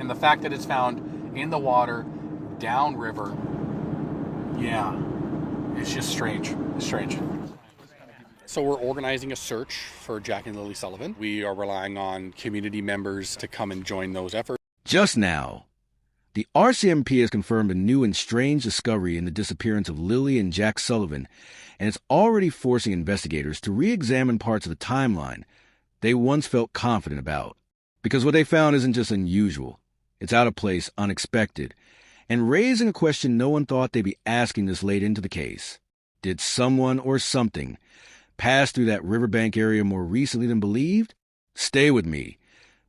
And the fact that it's found in the water, downriver, yeah, it's just strange. It's strange. So we're organizing a search for Jack and Lilly Sullivan. We are relying on community members to come and join those efforts. Just now, the RCMP has confirmed a new and strange discovery in the disappearance of Lilly and Jack Sullivan, and it's already forcing investigators to re-examine parts of the timeline they once felt confident about. Because what they found isn't just unusual, it's out of place, unexpected, and raising a question no one thought they'd be asking this late into the case. Did someone or something pass through that Riverbank area more recently than believed? Stay with me,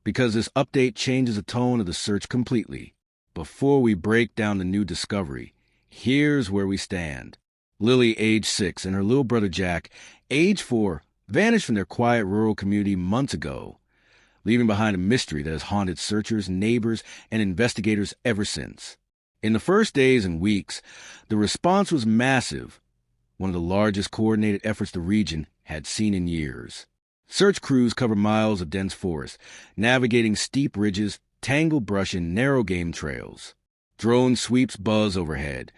because this update changes the tone of the search completely. Before we break down the new discovery, here's where we stand. Lilly, age 6, and her little brother Jack, age 4, vanished from their quiet rural community months ago, leaving behind a mystery that has haunted searchers, neighbors, and investigators ever since. In the first days and weeks, the response was massive, one of the largest coordinated efforts the region had seen in years. Search crews cover miles of dense forest, navigating steep ridges, tangled brush, and narrow game trails. Drone sweeps buzz overhead,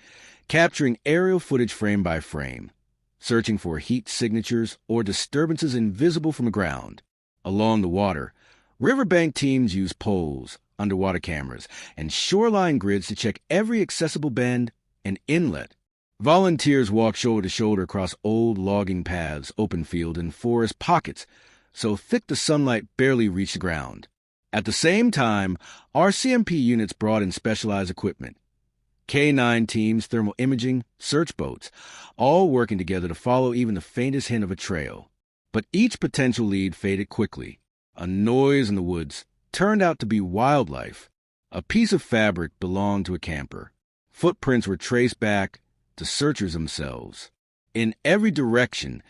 capturing aerial footage frame by frame, searching for heat signatures or disturbances invisible from the ground. Along the water, Riverbank teams use poles, underwater cameras, and shoreline grids to check every accessible bend and inlet. Volunteers walk shoulder to shoulder across old logging paths, open field, and forest pockets, so thick the sunlight barely reached the ground. At the same time, RCMP units brought in specialized equipment. K-9 teams, thermal imaging, search boats, all working together to follow even the faintest hint of a trail. But each potential lead faded quickly. A noise in the woods turned out to be wildlife. A piece of fabric belonged to a camper. Footprints were traced back to searchers themselves. In every direction,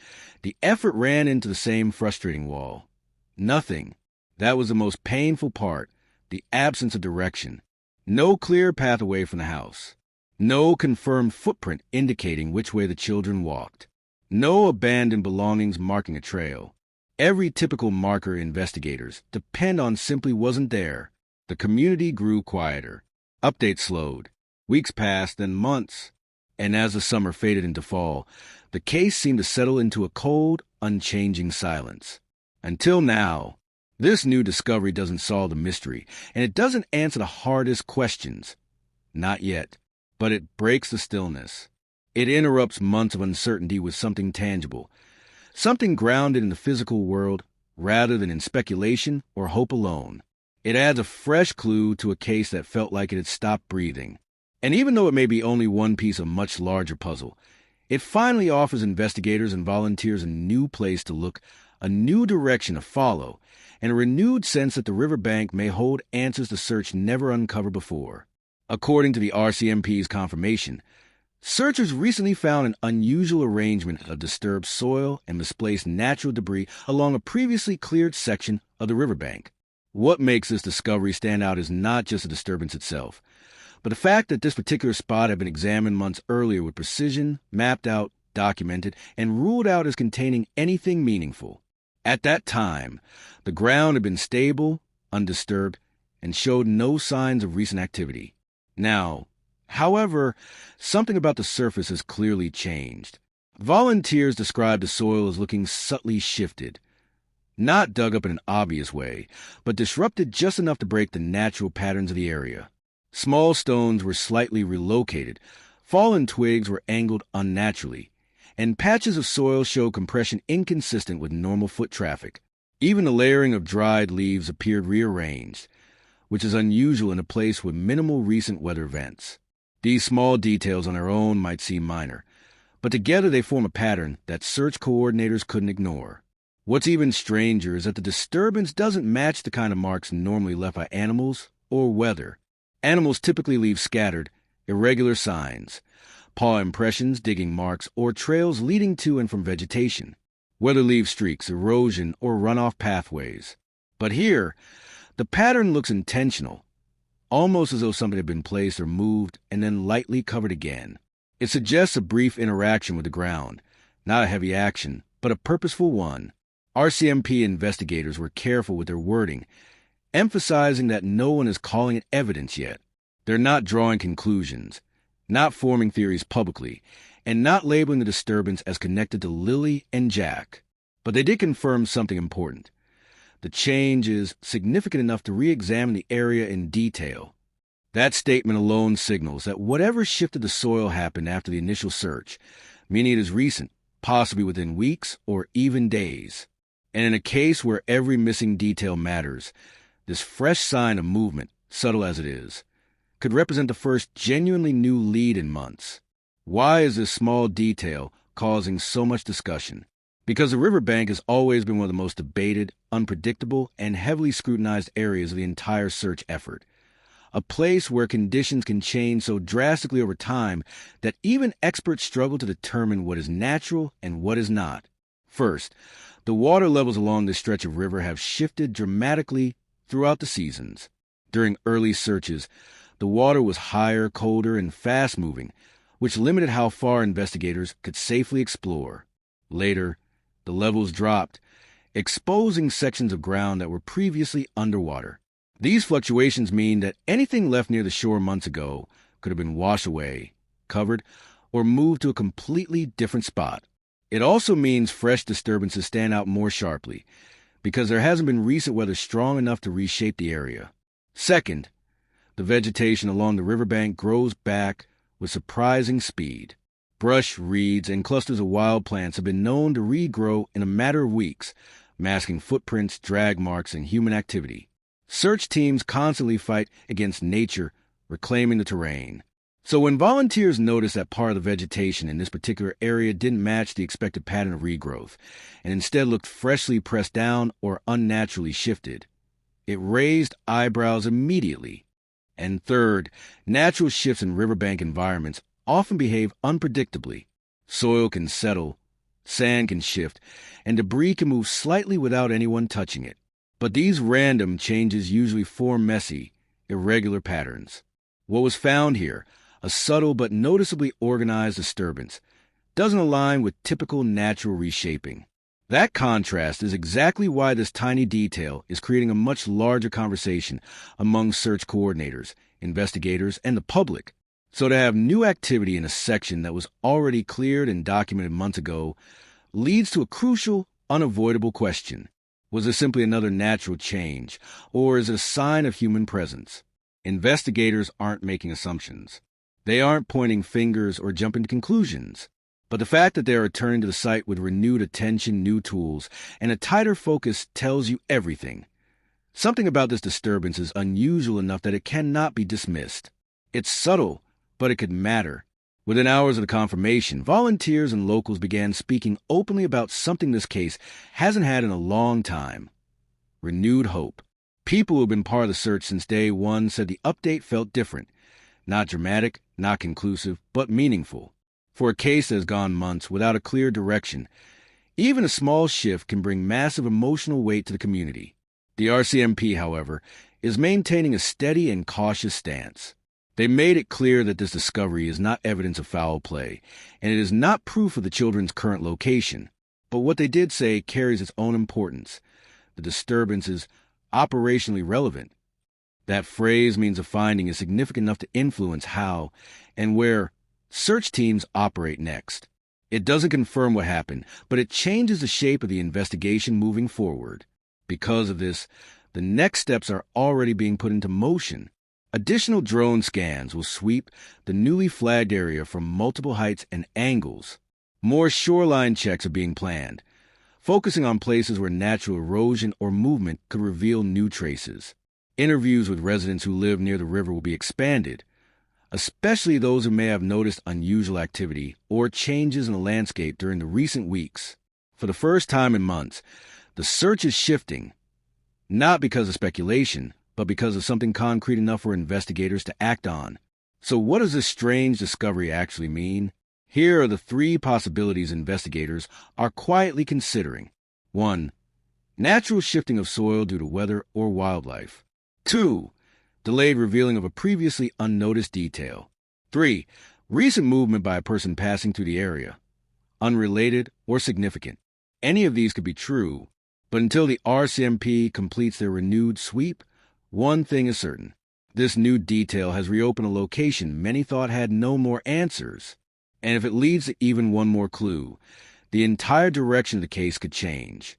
the effort ran into the same frustrating wall. Nothing. That was the most painful part, the absence of direction. No clear path away from the house. No confirmed footprint indicating which way the children walked. No abandoned belongings marking a trail. Every typical marker investigators depend on simply wasn't there. The community grew quieter. Updates slowed. Weeks passed, then months. And as the summer faded into fall, the case seemed to settle into a cold, unchanging silence. Until now. This new discovery doesn't solve the mystery, and it doesn't answer the hardest questions. Not yet. But it breaks the stillness. It interrupts months of uncertainty with something tangible, something grounded in the physical world rather than in speculation or hope alone. It adds a fresh clue to a case that felt like it had stopped breathing. And even though it may be only one piece of a much larger puzzle, it finally offers investigators and volunteers a new place to look, a new direction to follow, and a renewed sense that the Riverbank may hold answers the search never uncovered before. According to the RCMP's confirmation, searchers recently found an unusual arrangement of disturbed soil and misplaced natural debris along a previously cleared section of the riverbank. What makes this discovery stand out is not just the disturbance itself, but the fact that this particular spot had been examined months earlier with precision, mapped out, documented, and ruled out as containing anything meaningful. At that time, the ground had been stable, undisturbed, and showed no signs of recent activity. Now, however, something about the surface has clearly changed. Volunteers describe the soil as looking subtly shifted. Not dug up in an obvious way, but disrupted just enough to break the natural patterns of the area. Small stones were slightly relocated, fallen twigs were angled unnaturally, and patches of soil showed compression inconsistent with normal foot traffic. Even the layering of dried leaves appeared rearranged, which is unusual in a place with minimal recent weather events. These small details on their own might seem minor, but together they form a pattern that search coordinators couldn't ignore. What's even stranger is that the disturbance doesn't match the kind of marks normally left by animals or weather. Animals typically leave scattered, irregular signs, paw impressions, digging marks, or trails leading to and from vegetation. Weather leaves streaks, erosion, or runoff pathways. But here, the pattern looks intentional, almost as though something had been placed or moved and then lightly covered again. It suggests a brief interaction with the ground, not a heavy action, but a purposeful one. RCMP investigators were careful with their wording, emphasizing that no one is calling it evidence yet. They're not drawing conclusions, not forming theories publicly, and not labeling the disturbance as connected to Lilly and Jack. But they did confirm something important. The change is significant enough to re-examine the area in detail. That statement alone signals that whatever shifted the soil happened after the initial search, meaning it is recent, possibly within weeks or even days. And in a case where every missing detail matters, this fresh sign of movement, subtle as it is, could represent the first genuinely new lead in months. Why is this small detail causing so much discussion? Because the Riverbank has always been one of the most debated, unpredictable, and heavily scrutinized areas of the entire search effort. A place where conditions can change so drastically over time that even experts struggle to determine what is natural and what is not. First, the water levels along this stretch of river have shifted dramatically throughout the seasons. During early searches, the water was higher, colder, and fast-moving, which limited how far investigators could safely explore. Later, the levels dropped, exposing sections of ground that were previously underwater. These fluctuations mean that anything left near the shore months ago could have been washed away, covered, or moved to a completely different spot. It also means fresh disturbances stand out more sharply, because there hasn't been recent weather strong enough to reshape the area. Second, the vegetation along the riverbank grows back with surprising speed. Brush, reeds, and clusters of wild plants have been known to regrow in a matter of weeks, masking footprints, drag marks, and human activity. Search teams constantly fight against nature, reclaiming the terrain. So when volunteers noticed that part of the vegetation in this particular area didn't match the expected pattern of regrowth, and instead looked freshly pressed down or unnaturally shifted, it raised eyebrows immediately. And third, natural shifts in riverbank environments often behave unpredictably. Soil can settle, sand can shift, and debris can move slightly without anyone touching it. But these random changes usually form messy, irregular patterns. What was found here, a subtle but noticeably organized disturbance, doesn't align with typical natural reshaping. That contrast is exactly why this tiny detail is creating a much larger conversation among search coordinators, investigators, and the public. So to have new activity in a section that was already cleared and documented months ago leads to a crucial, unavoidable question. Was this simply another natural change, or is it a sign of human presence? Investigators aren't making assumptions. They aren't pointing fingers or jumping to conclusions. But the fact that they are returning to the site with renewed attention, new tools, and a tighter focus tells you everything. Something about this disturbance is unusual enough that it cannot be dismissed. It's subtle, but it could matter. Within hours of the confirmation, volunteers and locals began speaking openly about something this case hasn't had in a long time: renewed hope. People who have been part of the search since day one said the update felt different. Not dramatic, not conclusive, but meaningful. For a case that has gone months without a clear direction, even a small shift can bring massive emotional weight to the community. The RCMP, however, is maintaining a steady and cautious stance. They made it clear that this discovery is not evidence of foul play, and it is not proof of the children's current location. But what they did say carries its own importance. The disturbance is operationally relevant. That phrase means a finding is significant enough to influence how and where search teams operate next. It doesn't confirm what happened, but it changes the shape of the investigation moving forward. Because of this, the next steps are already being put into motion. Additional drone scans will sweep the newly flagged area from multiple heights and angles. More shoreline checks are being planned, focusing on places where natural erosion or movement could reveal new traces. Interviews with residents who live near the river will be expanded, especially those who may have noticed unusual activity or changes in the landscape during the recent weeks. For the first time in months, the search is shifting, not because of speculation, but because of something concrete enough for investigators to act on. So what does this strange discovery actually mean? Here are the three possibilities investigators are quietly considering. 1. Natural shifting of soil due to weather or wildlife. 2. Delayed revealing of a previously unnoticed detail. 3. Recent movement by a person passing through the area. Unrelated or significant. Any of these could be true, but until the RCMP completes their renewed sweep, One thing is certain. This new detail has reopened a location many thought had no more answers. And if it leads to even one more clue, the entire direction of the case could change.